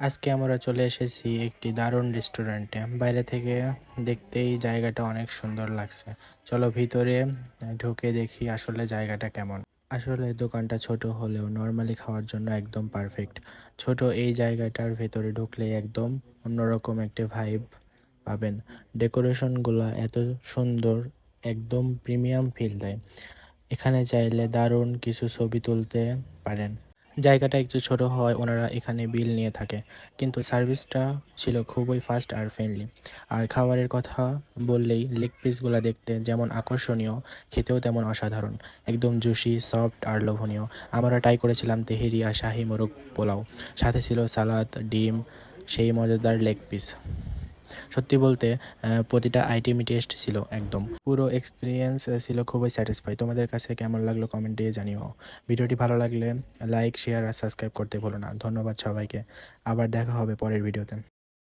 আজকে আমরা চলে এসেছি একটি দারুণ রেস্টুরেন্টে। বাইরে থেকে দেখতেই জায়গাটা অনেক সুন্দর লাগছে। চলো ভিতরে ঢুকে দেখি আসলে জায়গাটা কেমন। আসলে দোকানটা ছোট হলেও নর্মালি খাওয়ার জন্য একদম পারফেক্ট। ছোট এই জায়গাটার ভেতরে ঢুকলেই একদম অন্যরকম একটা ভাইব পাবেন। ডেকোরেশনগুলো এত সুন্দর, একদম প্রিমিয়াম ফিল দেয়। এখানে চাইলে দারুণ কিছু ছবি তুলতে পারেন। জায়গাটা একটু ছোট হওয়ায় ওনারা এখানে বিল নিয়ে থাকে, কিন্তু সার্ভিসটা ছিল খুবই ফাস্ট আর ফ্রেন্ডলি। আর খাবারের কথা বললেই লেগ পিসগুলো দেখতে যেমন আকর্ষণীয়, খেতেও তেমন অসাধারণ। একদম জুসি, সফট আর লোভনীয়। আমরা ট্রাই করেছিলাম তেহেরি আর শাহি মোরগ পোলাও, সাথে ছিল সালাদ, ডিম, সেই মজাদার লেগ পিস। সত্যি বলতে প্রতিটা আইটেমই টেস্ট ছিল একদম। পুরো এক্সপিরিয়েন্স ছিল খুবই স্যাটিসফাই। তোমাদের কাছে কেমন লাগলো কমেন্টে জানিও। ভিডিওটি ভালো লাগলে লাইক, শেয়ার আর সাবস্ক্রাইব করতে ভুলো না। ধন্যবাদ সবাইকে। আবার দেখা হবে পরের ভিডিওতে।